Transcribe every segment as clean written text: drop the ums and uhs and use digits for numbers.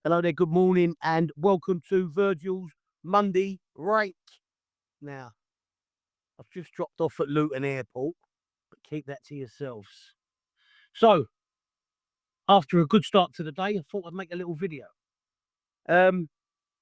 Hello there, good morning, and welcome to Virgil's Monday Rake. Now, I've just dropped off at Luton Airport, but keep that to yourselves. So, after a good start to the day, I thought I'd make a little video. Um,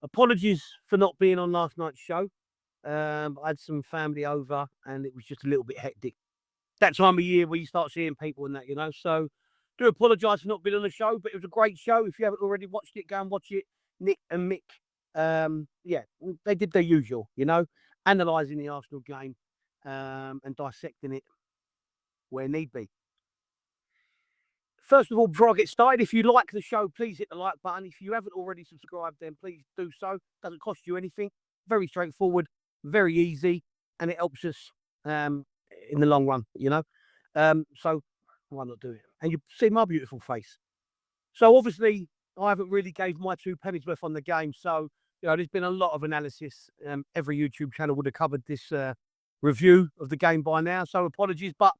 Apologies for not being on last night's show. I had some family over, and it was just a little bit hectic. That time of year where you start seeing people and that. So, do apologise for not being on the show, but it was a great show. If you haven't already watched it, go and watch it. Nick and Mick, yeah, they did their usual, analysing the Arsenal game and dissecting it where need be. First of all, before I get started, if you like the show, please hit the like button. If you haven't already subscribed, then please do so. Doesn't cost you anything. Very straightforward, very easy, and it helps us in the long run. So why not do it? And you see my beautiful face. So obviously, I haven't really gave my 2 pennies worth on the game. So there's been a lot of analysis. Every YouTube channel would have covered this review of the game by now. So apologies, but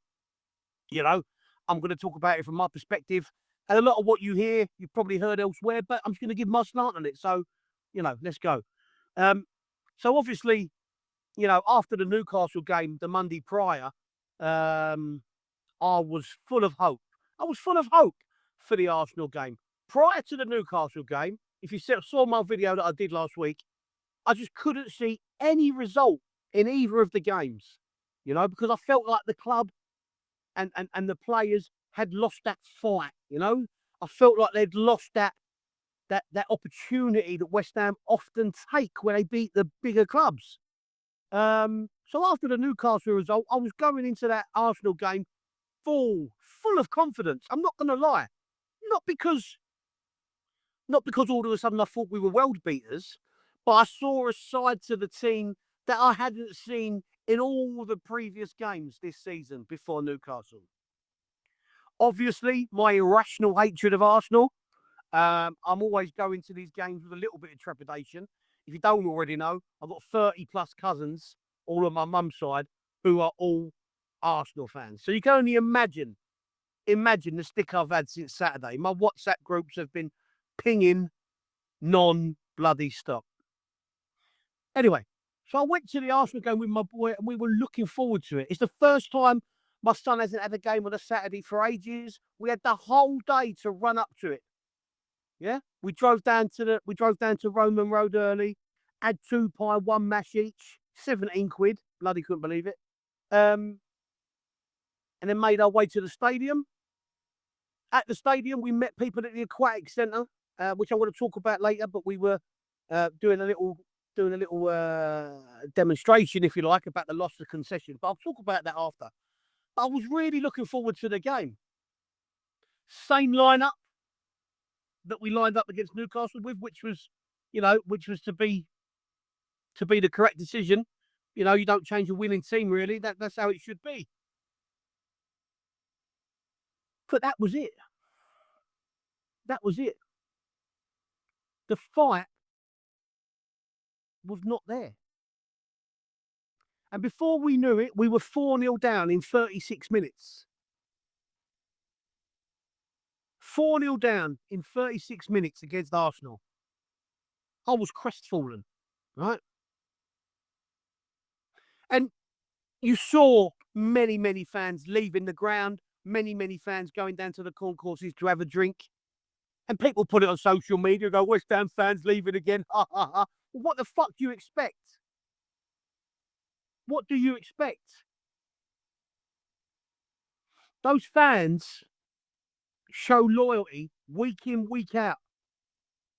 I'm going to talk about it from my perspective. And a lot of what you hear, you've probably heard elsewhere, but I'm just going to give my slant on it. So, let's go. So obviously, after the Newcastle game, the Monday prior, I was full of hope. I was full of hope for the Arsenal game. Prior to the Newcastle game, if you saw my video that I did last week, I just couldn't see any result in either of the games, because I felt like the club and the players had lost that fight. I felt like they'd lost that opportunity that West Ham often take when they beat the bigger clubs. So after the Newcastle result, I was going into that Arsenal game full of confidence. I'm not going to lie, not because all of a sudden I thought we were world beaters, but I saw a side to the team that I hadn't seen in all the previous games this season before Newcastle. Obviously, my irrational hatred of Arsenal. I'm always going to these games with a little bit of trepidation. If you don't already know, I've got 30 plus cousins, all on my mum's side, who are all Arsenal fans. So you can only imagine the stick I've had since Saturday. My WhatsApp groups have been pinging non-bloody stop. Anyway, so I went to the Arsenal game with my boy, and we were looking forward to it. It's the first time my son hasn't had a game on a Saturday for ages. We had the whole day to run up to it. Yeah, we drove down to Roman Road early, had 2 pie, 1 mash each, 17 quid. Bloody couldn't believe it. And then made our way to the stadium. At the stadium, we met people at the Aquatic Centre, which I want to talk about later. But we were doing a little demonstration, if you like, about the loss of concessions. But I'll talk about that after. But I was really looking forward to the game. Same lineup that we lined up against Newcastle with, which was to be the correct decision. You don't change a winning team, really. That's how it should be. But that was it. That was it. The fight was not there. And before we knew it, we were 4-0 down in 36 minutes. 4-0 down in 36 minutes against Arsenal. I was crestfallen, right? And you saw many, many fans leaving the ground, many fans going down to the concourses to have a drink. And people put it on social media, go, West Ham fans leaving again. Ha, ha, ha. What the fuck do you expect? What do you expect? Those fans show loyalty week in, week out.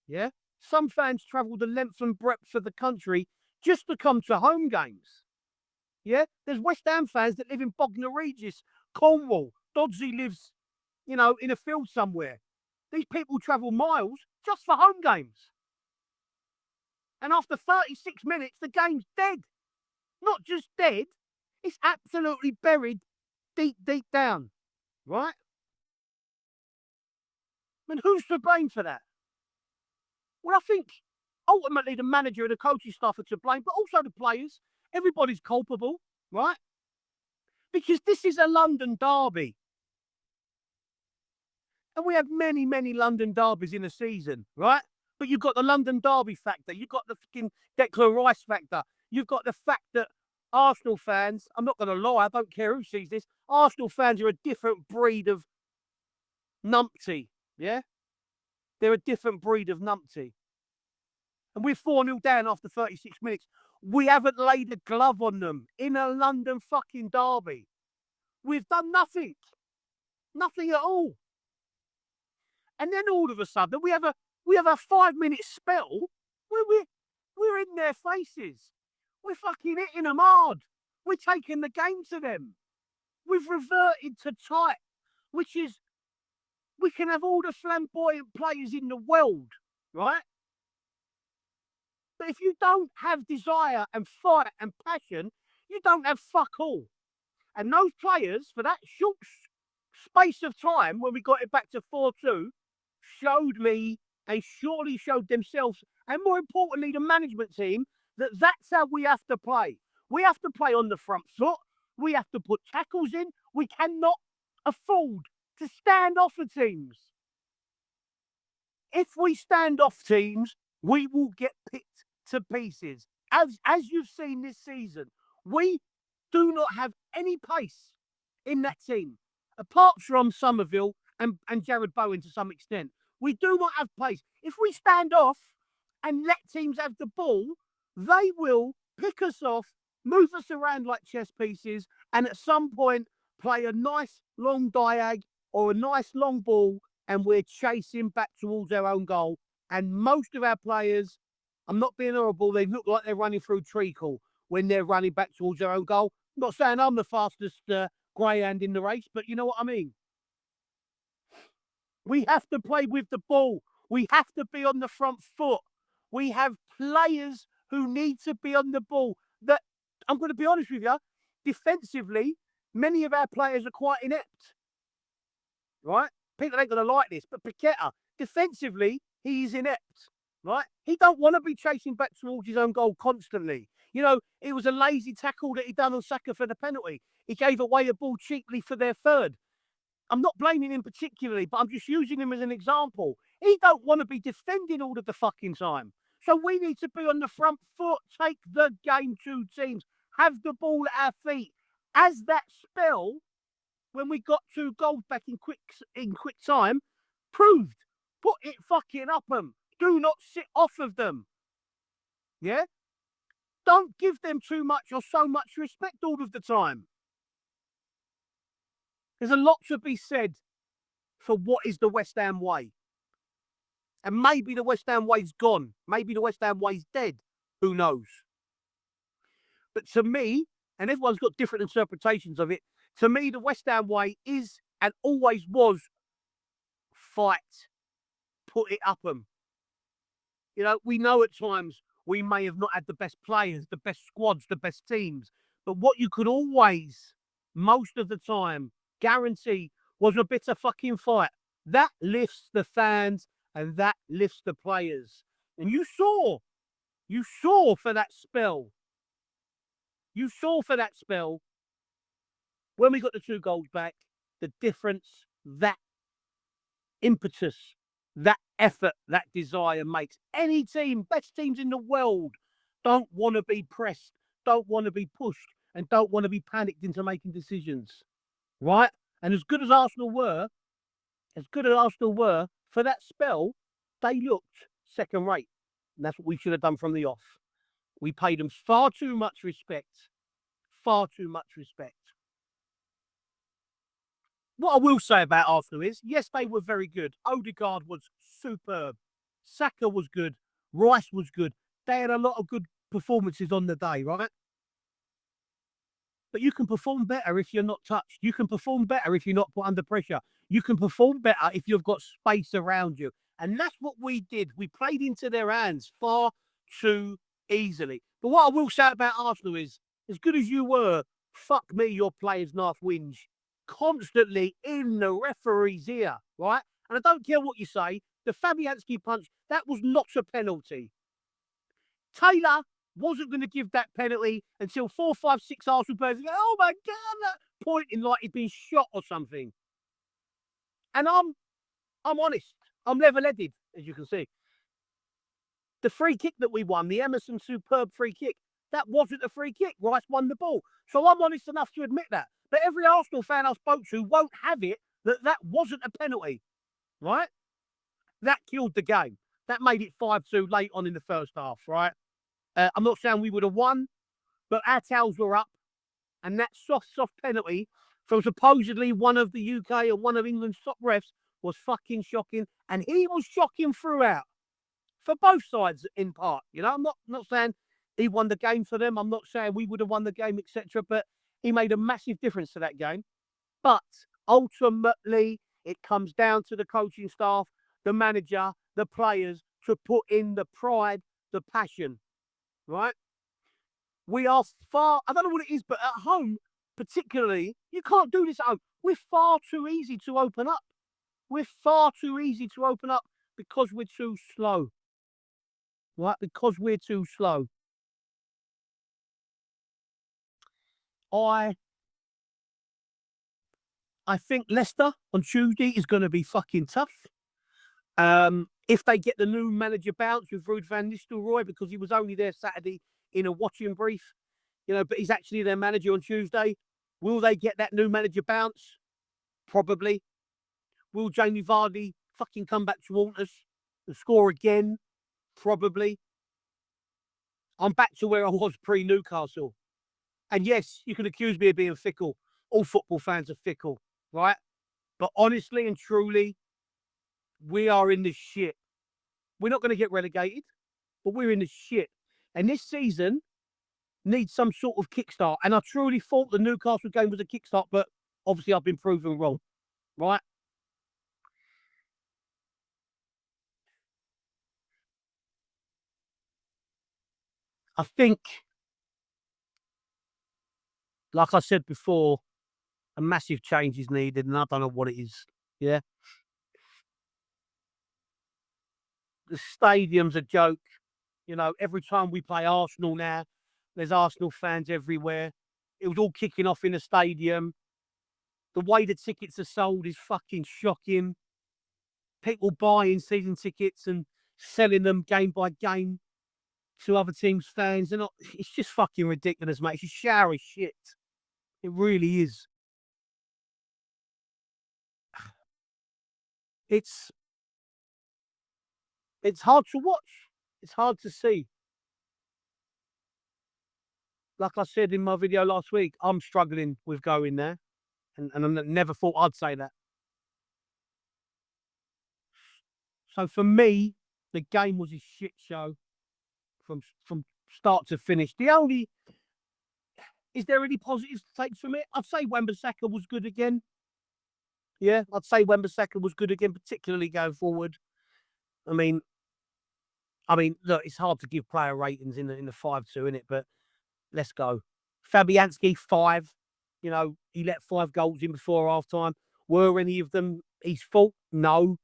Yeah? Some fans travel the length and breadth of the country just to come to home games. Yeah? There's West Ham fans that live in Bognor Regis, Cornwall. Dodsley lives, in a field somewhere. These people travel miles just for home games. And after 36 minutes, the game's dead. Not just dead, it's absolutely buried deep down. Right? I mean, who's to blame for that? Well, I think ultimately the manager and the coaching staff are to blame, but also the players. Everybody's culpable, right? Because this is a London derby. And we have many London derbies in a season, right? But you've got the London Derby factor. You've got the fucking Declan Rice factor. You've got the fact that Arsenal fans, I'm not going to lie, I don't care who sees this, Arsenal fans are a different breed of numpty. Yeah? They're a different breed of numpty. And we're 4-0 down after 36 minutes. We haven't laid a glove on them in a London fucking derby. We've done nothing. Nothing at all. And then all of a sudden we have a 5-minute spell where we're in their faces. We're fucking hitting them hard. We're taking the game to them. We've reverted to type, which is we can have all the flamboyant players in the world, right? But if you don't have desire and fight and passion, you don't have fuck all. And those players, for that short space of time when we got it back to 4-2, showed me and surely showed themselves, and more importantly, the management team, that that's how we have to play. We have to play on the front foot. We have to put tackles in. We cannot afford to stand off the teams. If we stand off teams, we will get picked to pieces. As you've seen this season, we do not have any pace in that team, apart from Somerville and Jared Bowen to some extent. We do not have pace. If we stand off and let teams have the ball, they will pick us off, move us around like chess pieces, and at some point play a nice long diag or a nice long ball, and we're chasing back towards our own goal. And most of our players, I'm not being horrible, they look like they're running through treacle when they're running back towards their own goal. I'm not saying I'm the fastest greyhound in the race, but you know what I mean. We have to play with the ball. We have to be on the front foot. We have players who need to be on the ball. That, I'm going to be honest with you, defensively, many of our players are quite inept. Right? People ain't going to like this, but Paqueta, defensively, he's inept. Right? He don't want to be chasing back towards his own goal constantly. You know, it was a lazy tackle that he done on Saka for the penalty. He gave away a ball cheaply for their third. I'm not blaming him particularly, but I'm just using him as an example. He don't want to be defending all of the fucking time. So we need to be on the front foot, take the game to teams, have the ball at our feet. As that spell, when we got 2 goals back in quick time, proved, put it fucking up them. Do not sit off of them. Yeah? Don't give them too much or so much respect all of the time. There's a lot to be said for what is the West Ham way. And maybe the West Ham way's gone. Maybe the West Ham way's dead. Who knows? But to me, and everyone's got different interpretations of it, to me, the West Ham way is and always was fight. Put it up them. You know, we know at times we may have not had the best players, the best squads, the best teams. But what you could always, most of the time, guarantee was a bit of fucking fight. That lifts the fans and that lifts the players. And you saw for that spell. You saw for that spell when we got the 2 goals back, the difference that impetus, that effort, that desire makes. Any team, best teams in the world, don't want to be pressed, don't want to be pushed, and don't want to be panicked into making decisions. Right? And as good as Arsenal were, for that spell, they looked second rate. And that's what we should have done from the off. We paid them far too much respect. Far too much respect. What I will say about Arsenal is, yes, they were very good. Odegaard was superb. Saka was good. Rice was good. They had a lot of good performances on the day, right? But you can perform better if you're not touched. You can perform better if you're not put under pressure. You can perform better if you've got space around you. And that's what we did. We played into their hands far too easily. But what I will say about Arsenal is, as good as you were, fuck me, your players' knife whinge constantly in the referee's ear, right? And I don't care what you say, the Fabianski punch, that was not a penalty. Taylor wasn't going to give that penalty until 4, 5, 6 Arsenal players go, oh my God, pointing like he'd been shot or something. And I'm honest. I'm level-headed, as you can see. The free kick that we won, the Emerson superb free kick, that wasn't a free kick. Rice won the ball. So I'm honest enough to admit that. But every Arsenal fan I spoke to won't have it that wasn't a penalty, right? That killed the game. That made it 5-2 late on in the first half, right? I'm not saying we would have won, but our tails were up. And that soft penalty from supposedly one of the UK and one of England's top refs was fucking shocking. And he was shocking throughout for both sides in part. You know, I'm not saying he won the game for them. I'm not saying we would have won the game, etc. But he made a massive difference to that game. But ultimately, it comes down to the coaching staff, the manager, the players to put in the pride, the passion, right? We are far, I don't know what it is, but at home, particularly, you can't do this at home. We're far too easy to open up. We're far too easy to open up because we're too slow, right? Because we're too slow. I think Leicester on Tuesday is going to be fucking tough. If they get the new manager bounce with Ruud van Nistelrooy, because he was only there Saturday in a watching brief, you know, but he's actually their manager on Tuesday. Will they get that new manager bounce? Probably. Will Jamie Vardy fucking come back to haunt us and score again? Probably. I'm back to where I was pre-Newcastle. And yes, you can accuse me of being fickle. All football fans are fickle, right? But honestly and truly, we are in the shit. We're not going to get relegated, but we're in the shit. And this season needs some sort of kickstart. And I truly thought the Newcastle game was a kickstart, but obviously I've been proven wrong, right? I think, like I said before, a massive change is needed, and I don't know what it is. Yeah. The stadium's a joke. You know, every time we play Arsenal now, there's Arsenal fans everywhere. It was all kicking off in the stadium. The way the tickets are sold is fucking shocking. People buying season tickets and selling them game by game to other teams' fans. They're not, it's just fucking ridiculous, mate. It's a shower of shit. It really is. It's it's hard to watch. It's hard to see. Like I said in my video last week, I'm struggling with going there. And I never thought I'd say that. So for me, the game was a shit show from start to finish. The only is there any positives to take from it? I'd say Wan-Bissaka was good again. Yeah, I'd say Wan-Bissaka was good again, particularly going forward. I mean, look, it's hard to give player ratings in the 5-2, innit? But let's go. Fabianski, 5. You know, he let 5 goals in before half time. Were any of them his fault? No.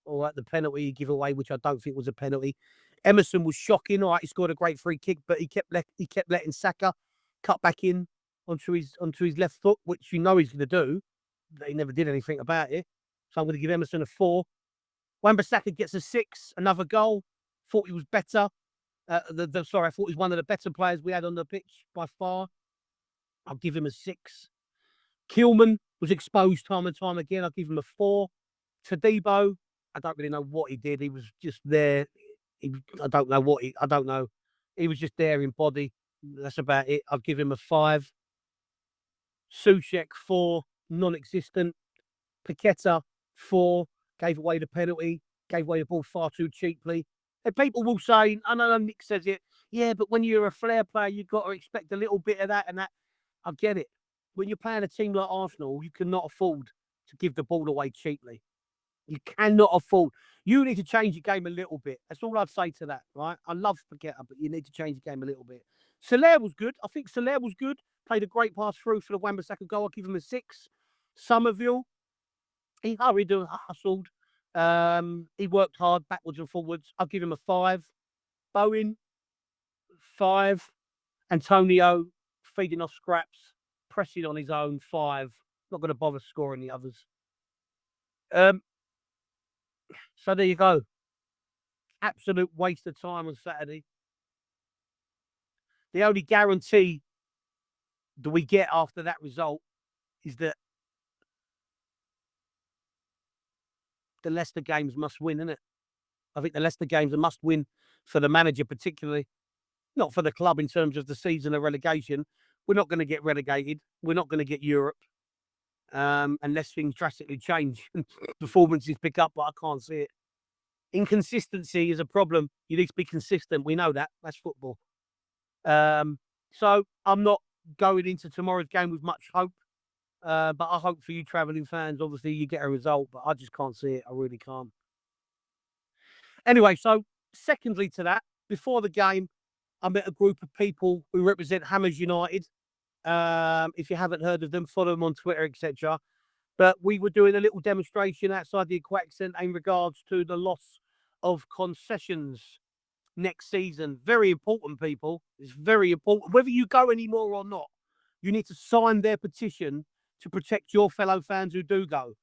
All right, the penalty he gave away, which I don't think was a penalty. Emerson was shocking. All right, he scored a great free kick, but he kept letting Saka cut back in onto his left foot, which you know he's going to do. He never did anything about it. So I'm going to give Emerson a 4. Wan-Bissaka gets a 6, another goal. Thought he was better. I thought he was one of the better players we had on the pitch by far. I'll give him a 6. Kilman was exposed time and time again. I'll give him a 4. Tadibo, I don't really know what he did. He was just there. I don't know what I don't know. He was just there in body. That's about it. I'll give him a 5. Soucek, 4, non-existent. Paqueta, 4, gave away the penalty, gave away the ball far too cheaply. And people will say, I know Nick says it, yeah, but when you're a flair player, you've got to expect a little bit of that and that. I get it. When you're playing a team like Arsenal, you cannot afford to give the ball away cheaply. You cannot afford. You need to change your game a little bit. That's all I'd say to that, right? I love Paqueta, but you need to change the game a little bit. Soler was good. I think Soler was good. Played a great pass through for the Wan-Bissaka goal. I'll give him a 6. Somerville, he hurried and hustled. He worked hard backwards and forwards. I'll give him a 5. Bowen, 5. Antonio, feeding off scraps, pressing on his own, 5. Not going to bother scoring the others. So there you go. absolute waste of time on Saturday. The only guarantee that we get after that result is that the Leicester games must win, isn't it? I think the Leicester games are must win for the manager, particularly, not for the club in terms of the season of relegation. We're not going to get relegated. We're not going to get Europe unless things drastically change and performances pick up, but I can't see it. Inconsistency is a problem. You need to be consistent. We know that. That's football. So I'm not going into tomorrow's game with much hope. But I hope for you travelling fans, obviously, you get a result, but I just can't see it. I really can't. Anyway, so secondly to that, before the game, I met a group of people who represent Hammers United. If you haven't heard of them, follow them on Twitter, etc. But we were doing a little demonstration outside the Aquatic Centre in regards to the loss of concessions next season. Very important, people. It's very important. Whether you go anymore or not, you need to sign their petition to protect your fellow fans who do go.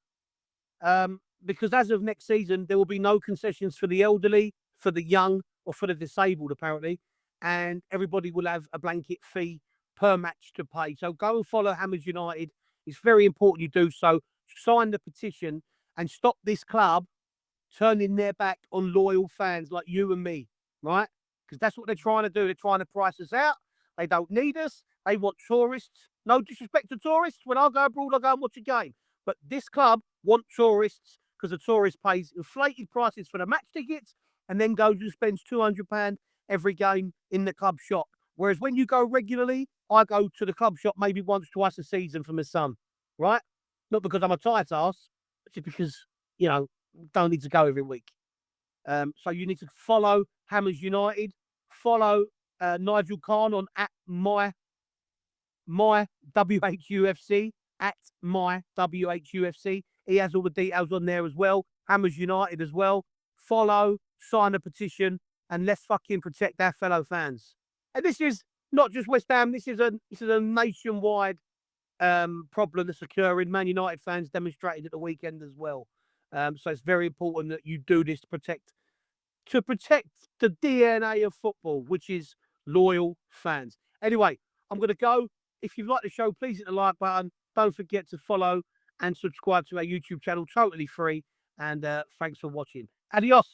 Because as of next season, there will be no concessions for the elderly, for the young, or for the disabled, apparently. And everybody will have a blanket fee per match to pay. So go and follow Hammers United. It's very important you do so. Sign the petition and stop this club turning their back on loyal fans like you and me, right? Because that's what they're trying to do. They're trying to price us out. They don't need us. They want tourists. No disrespect to tourists. When I go abroad, I go and watch a game. But this club want tourists because the tourist pays inflated prices for the match tickets and then goes and spends £200 every game in the club shop. Whereas when you go regularly, I go to the club shop maybe once, twice a season for my son, right? Not because I'm a tight ass, but just because, don't need to go every week. So you need to follow Hammers United, follow Nigel Khan on at my WHUFC, at my WHUFC. He has all the details on there as well. Hammers United as well. Follow, sign a petition, and let's fucking protect our fellow fans. And this is not just West Ham. This is a nationwide problem that's occurring. Man United fans demonstrated at the weekend as well. So it's very important that you do this to protect the DNA of football, which is loyal fans. Anyway, I'm going to go. If you've liked the show, please hit the like button. Don't forget to follow and subscribe to our YouTube channel, totally free. And thanks for watching. Adios.